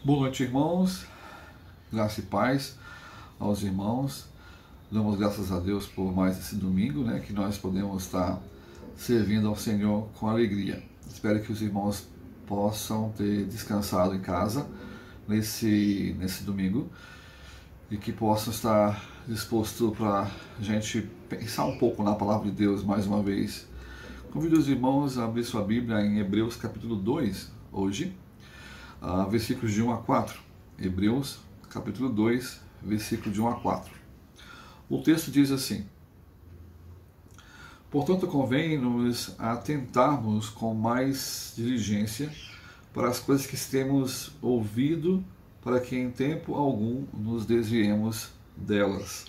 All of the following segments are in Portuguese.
Boa noite, irmãos. Graça e paz aos irmãos. Damos graças a Deus por mais esse domingo, que nós podemos estar servindo ao Senhor com alegria. Espero que os irmãos possam ter descansado em casa nesse domingo e que possam estar dispostos para a gente pensar um pouco na palavra de Deus mais uma vez. Convido os irmãos a abrir sua Bíblia em Hebreus capítulo 2, hoje, versículos de 1 a 4. Hebreus capítulo 2, versículo de 1 a 4. O texto diz assim: Portanto, convém-nos atentarmos com mais diligência para as coisas que temos ouvido, para que em tempo algum nos desviemos delas.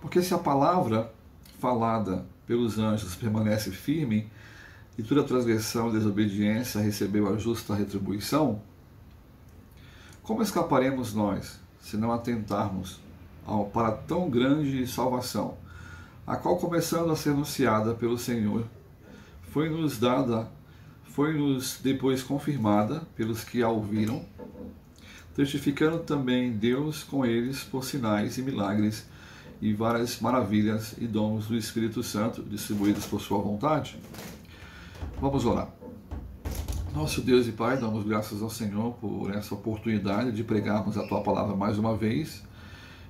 Porque se a palavra falada pelos anjos permanece firme, e toda transgressão e desobediência recebeu a justa retribuição, como escaparemos nós, se não atentarmos para tão grande salvação, a qual, começando a ser anunciada pelo Senhor, foi-nos depois confirmada pelos que a ouviram, testificando também Deus com eles por sinais e milagres e várias maravilhas e dons do Espírito Santo distribuídos por sua vontade? Vamos orar. Nosso Deus e Pai, damos graças ao Senhor por essa oportunidade de pregarmos a Tua Palavra mais uma vez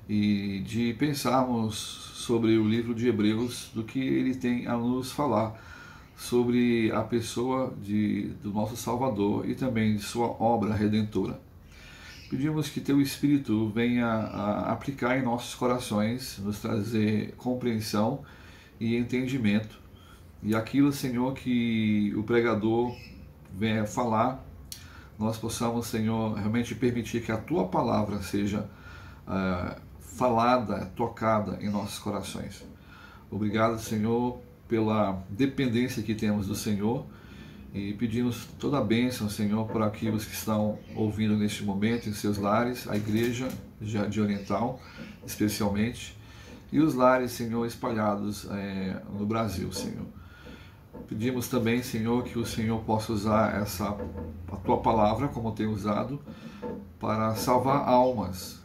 e de pensarmos sobre o livro de Hebreus, do que ele tem a nos falar sobre a pessoa do nosso Salvador e também de sua obra redentora. Pedimos que Teu Espírito venha a aplicar em nossos corações, nos trazer compreensão e entendimento, e aquilo, Senhor, que o pregador venha falar, nós possamos, Senhor, realmente permitir que a Tua Palavra seja falada, tocada em nossos corações. Obrigado, Senhor, pela dependência que temos do Senhor, e pedimos toda a bênção, Senhor, para aqueles que estão ouvindo neste momento em seus lares, a igreja de Oriental, especialmente, e os lares, Senhor, espalhados no Brasil, Senhor. Pedimos também, Senhor, que o Senhor possa usar a Tua Palavra, como tem usado, para salvar almas,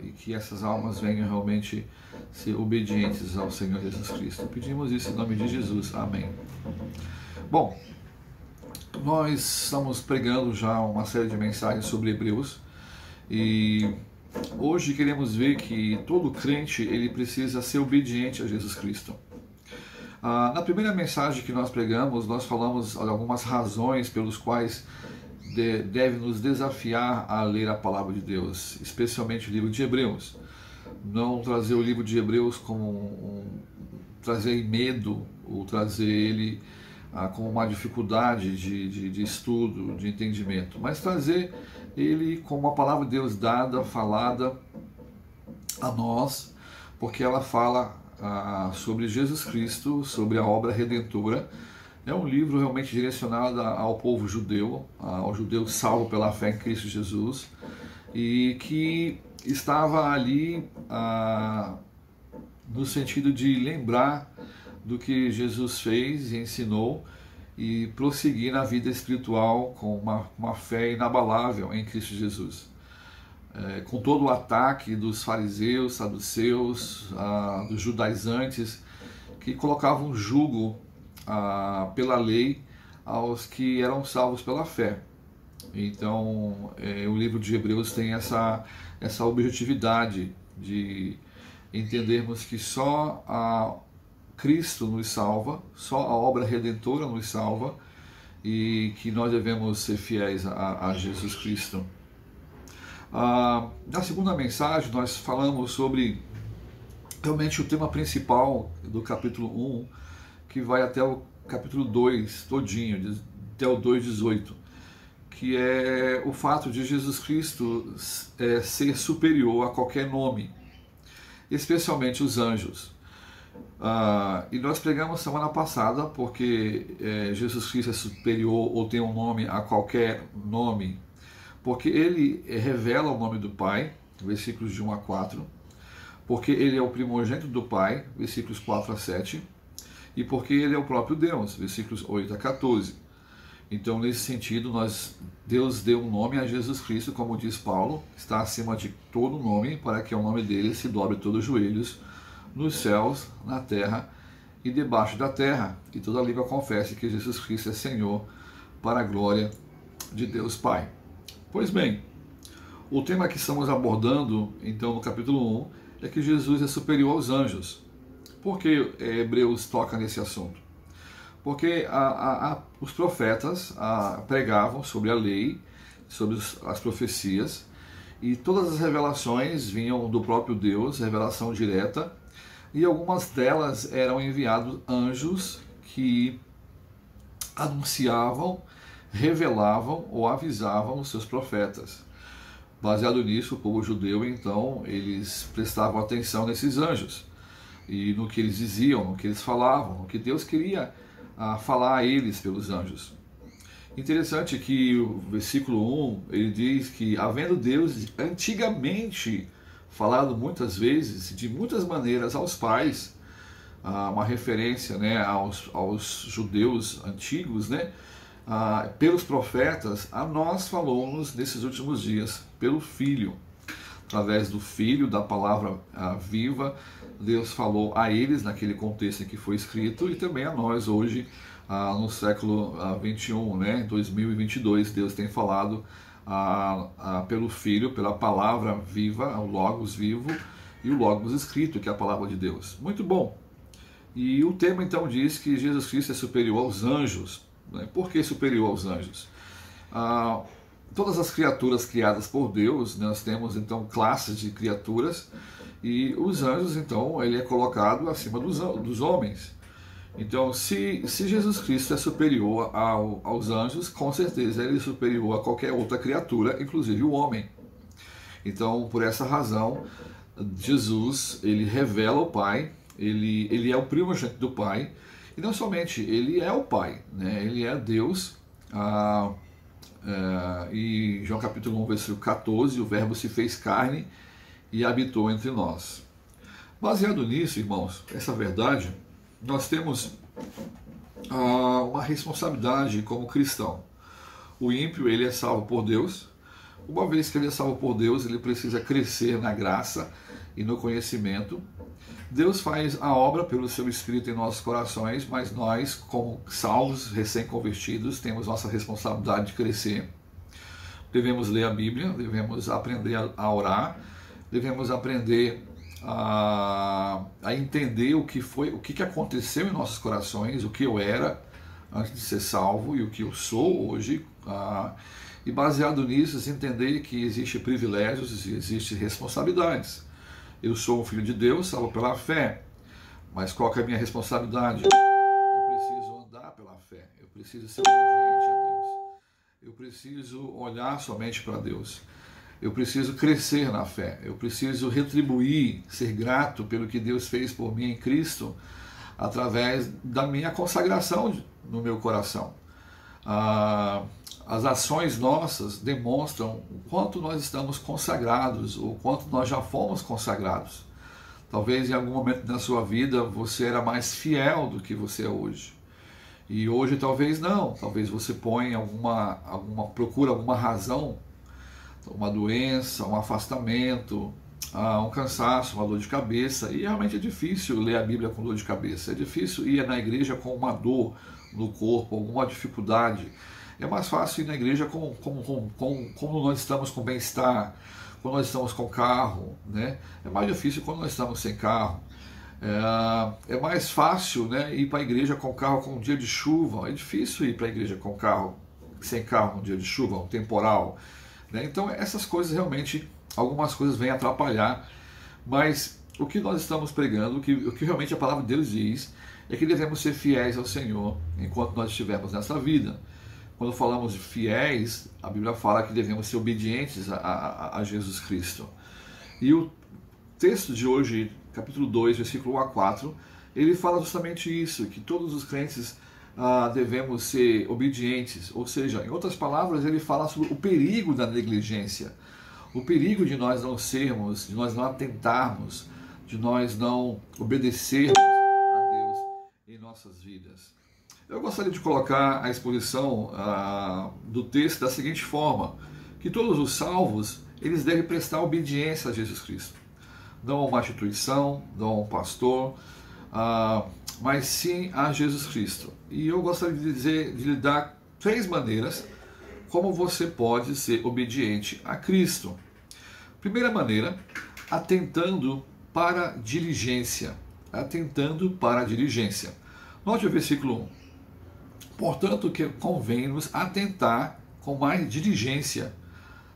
e que essas almas venham realmente ser obedientes ao Senhor Jesus Cristo. Pedimos isso em nome de Jesus. Amém. Bom, nós estamos pregando já uma série de mensagens sobre Hebreus, e hoje queremos ver que todo crente ele precisa ser obediente a Jesus Cristo. Na primeira mensagem que nós pregamos, nós falamos algumas razões pelos quais deve nos desafiar a ler a palavra de Deus, especialmente o livro de Hebreus. Não trazer o livro de Hebreus como trazer medo, ou trazer ele como uma dificuldade de estudo, de entendimento, mas trazer ele como a palavra de Deus dada, falada a nós, porque ela fala sobre Jesus Cristo, sobre a obra redentora. É um livro realmente direcionado ao povo judeu, ao judeu salvo pela fé em Cristo Jesus, e que estava ali no sentido de lembrar do que Jesus fez e ensinou, e prosseguir na vida espiritual com uma fé inabalável em Cristo Jesus. Com todo o ataque dos fariseus, saduceus, dos judaizantes, que colocavam jugo pela lei aos que eram salvos pela fé. Então, o livro de Hebreus tem essa objetividade de entendermos que só Cristo nos salva, só a obra redentora nos salva, e que nós devemos ser fiéis a Jesus Cristo. Na segunda mensagem nós falamos sobre realmente o tema principal do capítulo 1, que vai até o capítulo 2 todinho, até o 2:18, que é o fato de Jesus Cristo ser superior a qualquer nome, especialmente os anjos. E nós pregamos semana passada porque Jesus Cristo é superior ou tem um nome a qualquer nome, porque ele revela o nome do Pai, versículos de 1 a 4, porque ele é o primogênito do Pai, versículos 4 a 7, e porque ele é o próprio Deus, versículos 8 a 14. Então, nesse sentido, Deus deu um nome a Jesus Cristo, como diz Paulo, está acima de todo nome, para que o nome dele se dobre todos os joelhos, nos céus, na terra e debaixo da terra, e toda língua confesse que Jesus Cristo é Senhor, para a glória de Deus Pai. Pois bem, o tema que estamos abordando, então, no capítulo 1, é que Jesus é superior aos anjos. Por que Hebreus toca nesse assunto? Porque os profetas pregavam sobre a lei, sobre as profecias, e todas as revelações vinham do próprio Deus, revelação direta, e algumas delas eram enviados anjos que anunciavam, revelavam ou avisavam os seus profetas. Baseado nisso, o povo judeu, então, eles prestavam atenção nesses anjos, e no que eles diziam, no que eles falavam, no que Deus queria falar a eles pelos anjos. Interessante que o versículo 1, ele diz que, havendo Deus antigamente falado muitas vezes, de muitas maneiras, aos pais, uma referência, né, aos judeus antigos, né, pelos profetas, a nós falou-nos nesses últimos dias, pelo Filho. Através do Filho, da palavra viva, Deus falou a eles naquele contexto em que foi escrito, e também a nós hoje, no século 21, né, 2022, Deus tem falado pelo Filho, pela palavra viva, o Logos vivo e o Logos escrito, que é a palavra de Deus. Muito bom. E o tema então diz que Jesus Cristo é superior aos anjos. Né? Por que superior aos anjos? Todas as criaturas criadas por Deus, nós temos então classes de criaturas, e os anjos, então, ele é colocado acima dos homens. Então, se Jesus Cristo é superior aos anjos, com certeza ele é superior a qualquer outra criatura, inclusive o homem. Então, por essa razão, Jesus, ele revela o Pai, ele é o primogênito do Pai, e não somente, ele é o Pai, né? Ele é Deus. E João capítulo 1, versículo 14, o verbo se fez carne e habitou entre nós. Baseado nisso, irmãos, essa verdade, nós temos uma responsabilidade como cristão. O ímpio, ele é salvo por Deus. Uma vez que ele é salvo por Deus, ele precisa crescer na graça e no conhecimento. Deus faz a obra pelo seu Espírito em nossos corações, mas nós, como salvos, recém-convertidos, temos nossa responsabilidade de crescer. Devemos ler a Bíblia, devemos aprender a orar, devemos aprender a entender o que aconteceu em nossos corações, o que eu era antes de ser salvo e o que eu sou hoje. E baseado nisso, entender que existem privilégios e existem responsabilidades. Eu sou um filho de Deus, salvo pela fé, mas qual que é a minha responsabilidade? Eu preciso andar pela fé, eu preciso ser obediente a Deus, eu preciso olhar somente para Deus, eu preciso crescer na fé, eu preciso retribuir, ser grato pelo que Deus fez por mim em Cristo, através da minha consagração no meu coração. As ações nossas demonstram o quanto nós estamos consagrados, o quanto nós já fomos consagrados. Talvez em algum momento da sua vida você era mais fiel do que você é hoje. E hoje talvez não, talvez você põe procura alguma razão, uma doença, um afastamento, um cansaço, uma dor de cabeça, e realmente é difícil ler a Bíblia com dor de cabeça, é difícil ir na igreja com uma dor no corpo, alguma dificuldade. É mais fácil ir na igreja quando nós estamos com bem-estar, quando nós estamos com carro, né? É mais difícil quando nós estamos sem carro. É mais fácil, né, ir para a igreja com carro com um dia de chuva. É difícil ir para a igreja com carro sem carro um dia de chuva, um temporal. Né? Então essas coisas realmente, algumas coisas vêm atrapalhar, mas o que nós estamos pregando, o que realmente a palavra de Deus diz, é que devemos ser fiéis ao Senhor enquanto nós estivermos nessa vida. Quando falamos de fiéis, a Bíblia fala que devemos ser obedientes a Jesus Cristo. E o texto de hoje, capítulo 2, versículo 1 a 4, ele fala justamente isso, que todos os crentes devemos ser obedientes. Ou seja, em outras palavras, ele fala sobre o perigo da negligência, o perigo de nós não sermos, de nós não atentarmos, de nós não obedecermos a Deus em nossas vidas. Eu gostaria de colocar a exposição do texto da seguinte forma, que todos os salvos, eles devem prestar obediência a Jesus Cristo. Não a uma instituição, não a um pastor, mas sim a Jesus Cristo. E eu gostaria de lhe dar 3 maneiras como você pode ser obediente a Cristo. Primeira maneira, atentando para a diligência. Atentando para a diligência. Note o versículo 1. Portanto, que convém-nos atentar com mais diligência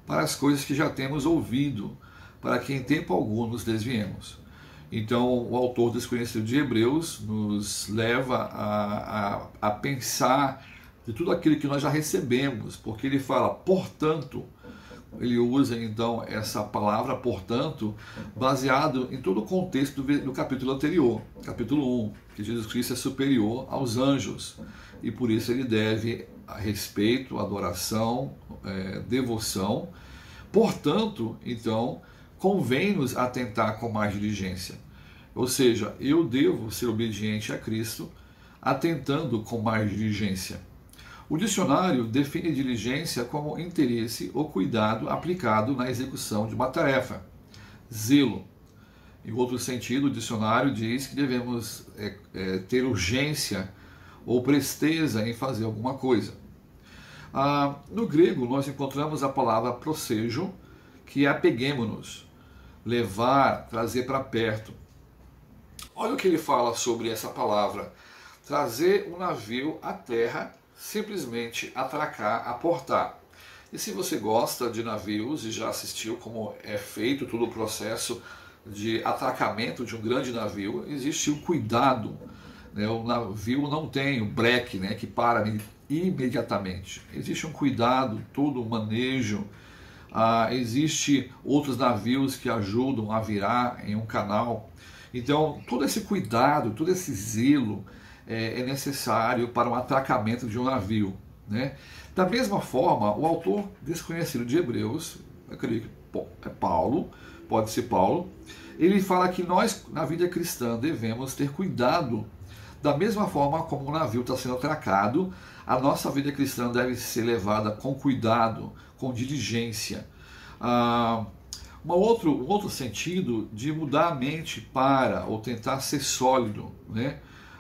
para as coisas que já temos ouvido, para que em tempo algum nos desviemos. Então, o autor desconhecido de Hebreus nos leva a pensar de tudo aquilo que nós já recebemos, porque ele fala, portanto, ele usa então essa palavra, portanto, baseado em todo o contexto do capítulo anterior, capítulo 1, que Jesus Cristo é superior aos anjos, e por isso ele deve respeito, adoração, devoção. Portanto, então, convém-nos atentar com mais diligência. Ou seja, eu devo ser obediente a Cristo, atentando com mais diligência. O dicionário define diligência como interesse ou cuidado aplicado na execução de uma tarefa. Zelo. Em outro sentido, o dicionário diz que devemos ter urgência ou presteza em fazer alguma coisa. No grego, nós encontramos a palavra prosejo, que é apeguemo-nos, levar, trazer para perto. Olha o que ele fala sobre essa palavra. Trazer um navio à terra, simplesmente atracar, aportar. E se você gosta de navios e já assistiu como é feito todo o processo de atracamento de um grande navio, existe um cuidado. O navio não tem o breque, que para imediatamente. Existe um cuidado, todo um manejo. Existe outros navios que ajudam a virar em um canal. Então, todo esse cuidado, todo esse zelo é necessário para um atracamento de um navio. Da mesma forma, o autor desconhecido de Hebreus, eu creio que é Paulo, pode ser Paulo, ele fala que nós, na vida cristã, devemos ter cuidado. Da mesma forma como o navio está sendo atracado, a nossa vida cristã deve ser levada com cuidado, com diligência. Um outro sentido de mudar a mente para, ou tentar ser sólido,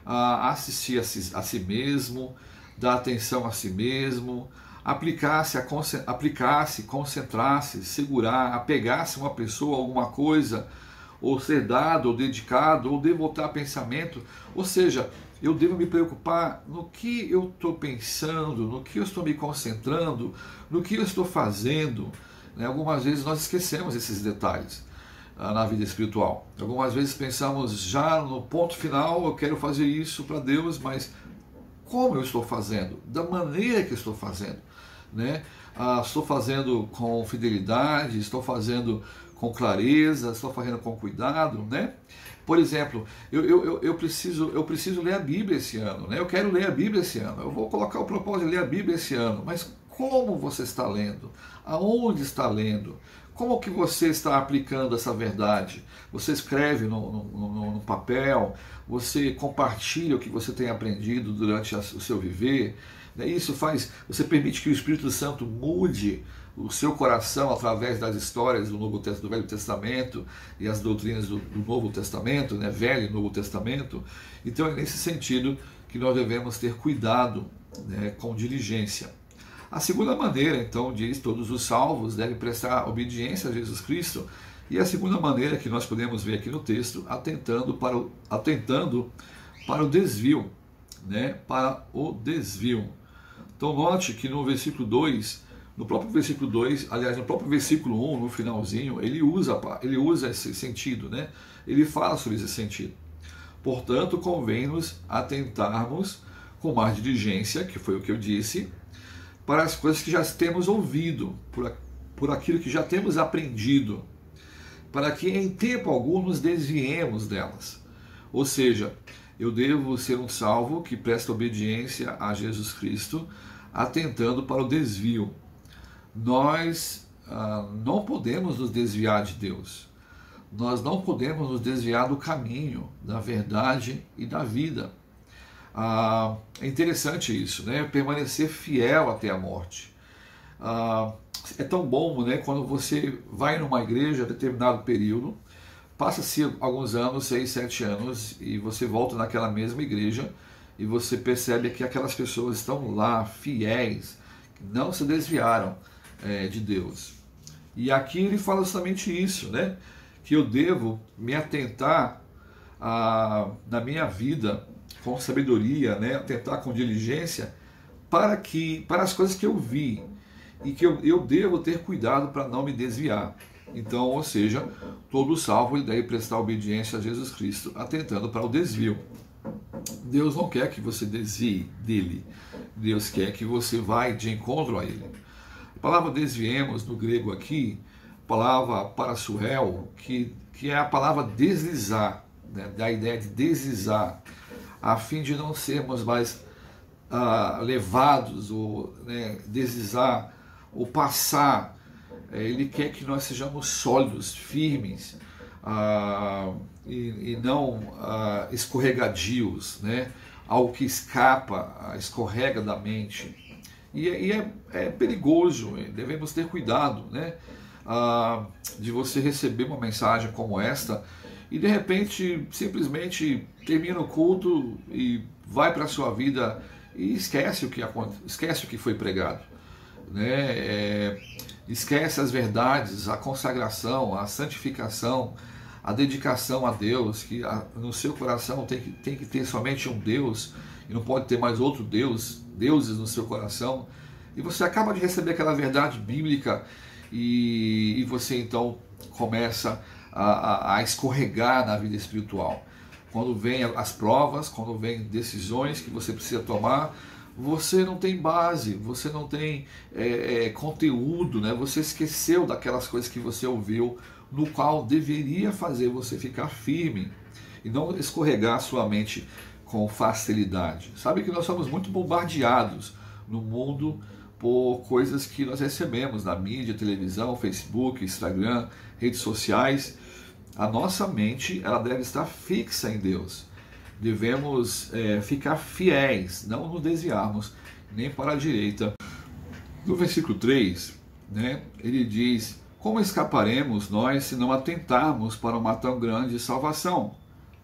assistir a si mesmo, dar atenção a si mesmo, aplicar-se, concentrar-se, segurar, apegar-se a uma pessoa, alguma coisa, ou ser dado, ou dedicado, ou devotar pensamento. Ou seja, eu devo me preocupar no que eu estou pensando, no que eu estou me concentrando, no que eu estou fazendo. Algumas vezes nós esquecemos esses detalhes na vida espiritual. Algumas vezes pensamos já no ponto final, eu quero fazer isso para Deus, mas como eu estou fazendo? Da maneira que eu estou fazendo. Estou fazendo com fidelidade, estou fazendo com clareza, estou fazendo com cuidado. Por exemplo, eu preciso ler a Bíblia esse ano. Eu quero ler a Bíblia esse ano. Eu vou colocar o propósito de ler a Bíblia esse ano, mas como você está lendo? Aonde está lendo? Como que você está aplicando essa verdade? Você escreve no papel? Você compartilha o que você tem aprendido durante o seu viver? Isso você permite que o Espírito Santo mude o seu coração através das histórias do Velho Testamento e as doutrinas do Novo Testamento, Velho e Novo Testamento. Então é nesse sentido que nós devemos ter cuidado, com diligência. A segunda maneira, então, diz, todos os salvos devem prestar obediência a Jesus Cristo. E a segunda maneira que nós podemos ver aqui no texto, atentando para o desvio. Para o desvio. Então note que no versículo 2, no próprio versículo 2, aliás, no próprio versículo 1, no finalzinho, ele usa esse sentido, Ele fala sobre esse sentido. Portanto, convém-nos atentarmos com mais diligência, que foi o que eu disse, para as coisas que já temos ouvido, por aquilo que já temos aprendido, para que em tempo algum nos desviemos delas. Ou seja, eu devo ser um salvo que presta obediência a Jesus Cristo, atentando para o desvio. Nós não podemos nos desviar de Deus. Nós não podemos nos desviar do caminho, da verdade e da vida. É interessante isso, né? Permanecer fiel até a morte. É tão bom, né, quando você vai numa igreja a determinado período, passa-se alguns anos, 6, 7 anos, e você volta naquela mesma igreja e você percebe que aquelas pessoas estão lá, fiéis, que não se desviaram de Deus. E aqui ele fala justamente isso, né? Que eu devo me atentar na minha vida com sabedoria, né? Atentar com diligência para as coisas que eu vi e que eu devo ter cuidado para não me desviar. Então, ou seja, todo salvo ele deve prestar obediência a Jesus Cristo, atentando para o desvio. Deus não quer que você desvie dele. Deus quer que você vá de encontro a ele. A palavra desviemos no grego aqui, a palavra parasuel, que é a palavra deslizar, né, da ideia de deslizar, a fim de não sermos mais levados, ou né, deslizar, ou passar. Ele quer que nós sejamos sólidos, firmes, e não escorregadios, né? Algo que escapa, escorrega da mente. E é perigoso, devemos ter cuidado, né? De você receber uma mensagem como esta e de repente simplesmente termina o culto e vai para a sua vida e esquece o que foi pregado, né? Esquece as verdades, a consagração, a santificação, a dedicação a Deus, que no seu coração tem que ter somente um Deus e não pode ter mais outro deuses no seu coração. E você acaba de receber aquela verdade bíblica e você então começa a escorregar na vida espiritual. Quando vem as provas, quando vem decisões que você precisa tomar, você não tem base, você não tem conteúdo, né? Você esqueceu daquelas coisas que você ouviu, no qual deveria fazer você ficar firme e não escorregar sua mente com facilidade. Sabe que nós somos muito bombardeados no mundo por coisas que nós recebemos na mídia, televisão, Facebook, Instagram, redes sociais. A nossa mente ela deve estar fixa em Deus. Devemos ficar fiéis, não nos desviarmos nem para a direita. No versículo 3, né, ele diz: como escaparemos nós se não atentarmos para uma tão grande salvação,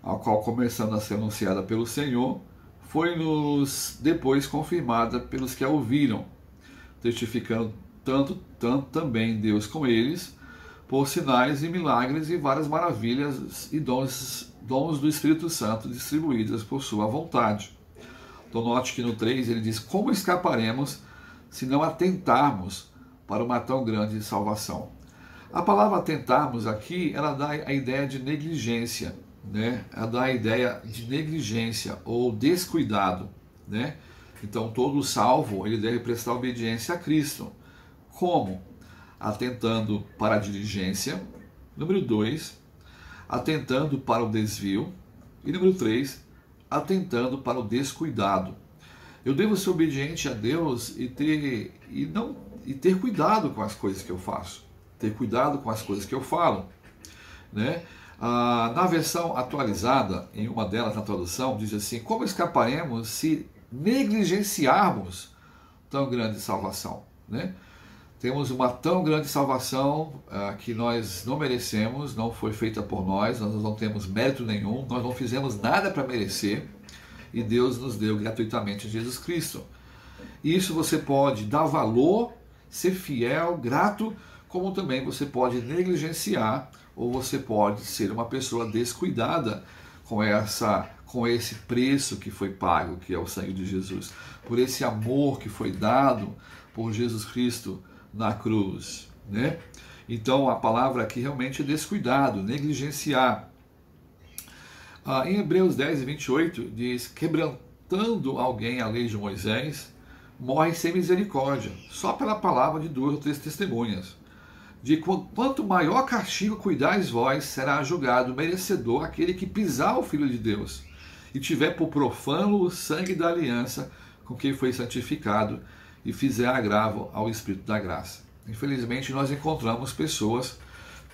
a qual, começando a ser anunciada pelo Senhor, foi-nos depois confirmada pelos que a ouviram, testificando tanto também Deus com eles, por sinais e milagres e várias maravilhas e dons do Espírito Santo distribuídas por sua vontade. Então note que no 3 ele diz: como escaparemos se não atentarmos para uma tão grande salvação? A palavra atentarmos aqui, ela dá a ideia de negligência, né? Ela dá a ideia de negligência ou descuidado, né? Então todo salvo ele deve prestar obediência a Cristo. Como? Atentando para a diligência. Número 2, atentando para o desvio. E número 3, atentando para o descuidado. Eu devo ser obediente a Deus e ter cuidado com as coisas que eu faço. Ter cuidado com as coisas que eu falo, né? Na versão atualizada, em uma delas na tradução, diz assim: como escaparemos se negligenciarmos tão grande salvação, né? Temos uma tão grande salvação que nós não merecemos, não foi feita por nós não temos mérito nenhum, nós não fizemos nada para merecer, e Deus nos deu gratuitamente Jesus Cristo. Isso você pode dar valor, ser fiel, grato, como também você pode negligenciar, ou você pode ser uma pessoa descuidada com esse preço que foi pago, que é o sangue de Jesus, por esse amor que foi dado por Jesus Cristo na cruz, né? Então a palavra aqui realmente é descuidado, negligenciar. Em Hebreus 10, 28 diz: quebrantando alguém a lei de Moisés, morre sem misericórdia, só pela palavra de 2 ou 3 testemunhas. De quanto maior castigo cuidais vós, será julgado merecedor aquele que pisar o Filho de Deus e tiver por profano o sangue da aliança com quem foi santificado e fizer agravo ao Espírito da graça. Infelizmente nós encontramos pessoas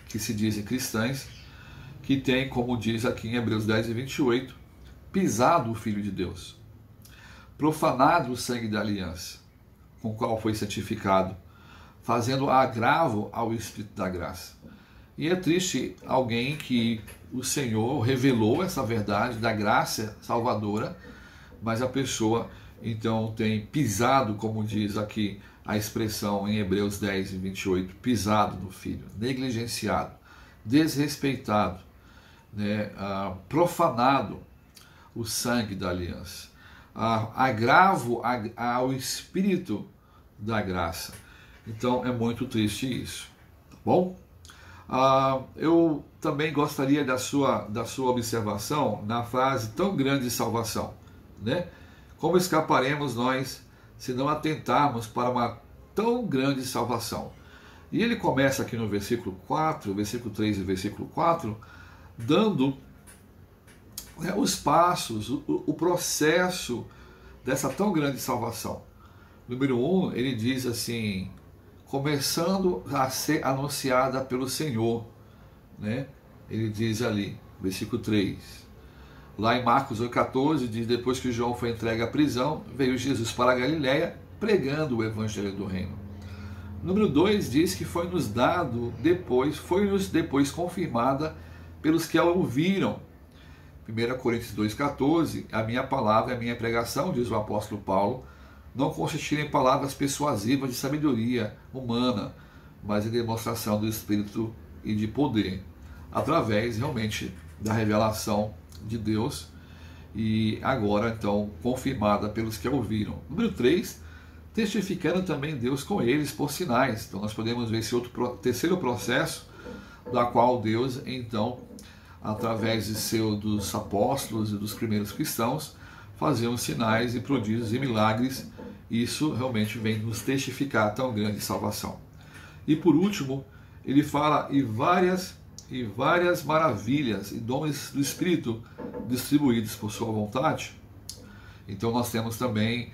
que se dizem cristãs, que têm, como diz aqui em Hebreus 10 e 28, pisado o Filho de Deus. profanado o sangue da aliança, com o qual foi santificado, fazendo agravo ao Espírito da graça. E é triste alguém que o Senhor revelou essa verdade da graça salvadora, mas a pessoa então tem pisado, como diz aqui a expressão em Hebreus 10 e 28, pisado no Filho, negligenciado, desrespeitado, né, profanado o sangue da aliança, agravo ao Espírito da graça. Então é muito triste isso, tá bom? Eu também gostaria da sua observação na frase tão grande de salvação, né? Como escaparemos nós se não atentarmos para uma tão grande salvação? E ele começa aqui no versículo 4, versículo 3 e versículo 4, dando os passos, o processo dessa tão grande salvação. Número 1, ele diz assim: começando a ser anunciada pelo Senhor, né? Ele diz ali, versículo 3. Lá em Marcos 8,14 diz: depois que João foi entregue à prisão, veio Jesus para a Galiléia pregando o evangelho do reino. Número 2 diz que foi-nos depois confirmada pelos que a ouviram. 1 Coríntios 2,14, a minha palavra e a minha pregação, diz o apóstolo Paulo, não consistiram em palavras persuasivas de sabedoria humana, mas em demonstração do Espírito e de poder, através realmente da revelação de Deus, e agora então confirmada pelos que a ouviram. Número 3, testificando também Deus com eles por sinais. Então nós podemos ver esse terceiro processo, da qual Deus então, através dos apóstolos e dos primeiros cristãos, faziam sinais e prodígios e milagres. Isso realmente vem nos testificar a tão grande salvação. E por último, ele fala e várias maravilhas e dons do Espírito distribuídos por sua vontade. Então nós temos também,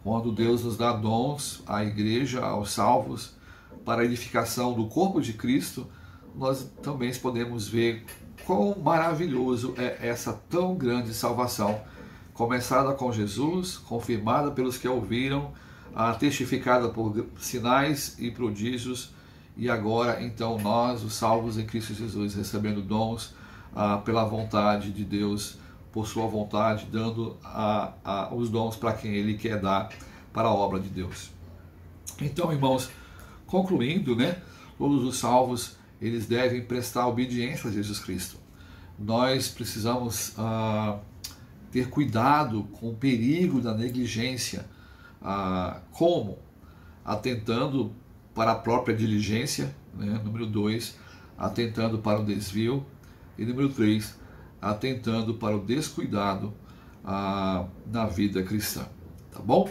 quando Deus nos dá dons à igreja, aos salvos, para a edificação do corpo de Cristo, nós também podemos ver quão maravilhoso é essa tão grande salvação, começada com Jesus, confirmada pelos que a ouviram, testificada por sinais e prodígios, e agora então nós, os salvos em Cristo Jesus, recebendo dons pela vontade de Deus, por sua vontade, dando os dons para quem Ele quer dar para a obra de Deus. Então, irmãos, concluindo, né, todos os salvos, eles devem prestar obediência a Jesus Cristo. Nós precisamos ter cuidado com o perigo da negligência. Como? Atentando para a própria diligência, né? Número 2, atentando para o desvio. E número 3, atentando para o descuidado na vida cristã. Tá bom?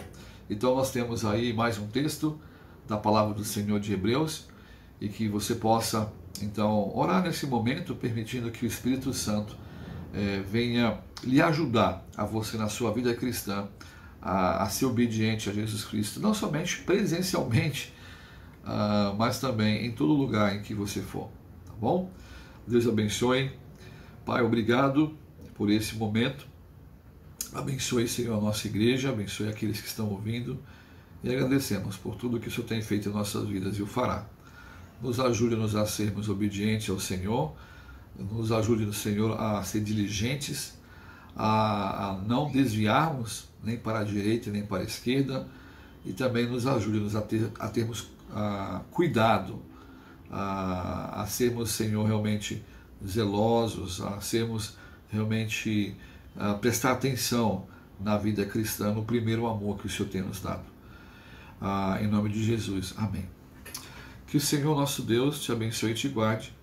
Então nós temos aí mais um texto da palavra do Senhor de Hebreus, e que você possa então orar nesse momento, permitindo que o Espírito Santo venha lhe ajudar a você na sua vida cristã a ser obediente a Jesus Cristo, não somente presencialmente, mas também em todo lugar em que você for, tá bom? Deus abençoe. Pai, obrigado por esse momento. Abençoe, Senhor, a nossa igreja, abençoe aqueles que estão ouvindo, e agradecemos por tudo que o Senhor tem feito em nossas vidas e o fará. Nos ajude-nos a sermos obedientes ao Senhor, nos ajude, Senhor, a ser diligentes, a não desviarmos nem para a direita nem para a esquerda, e também nos ajude-nos a termos cuidado, a sermos, Senhor, realmente zelosos, a sermos realmente prestar atenção na vida cristã, no primeiro amor que o Senhor tem nos dado. Em nome de Jesus, amém. Que o Senhor nosso Deus te abençoe e te guarde,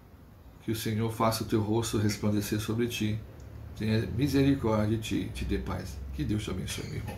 que o Senhor faça o teu rosto resplandecer sobre ti, tenha misericórdia de ti e te dê paz. Que Deus te abençoe, meu irmão.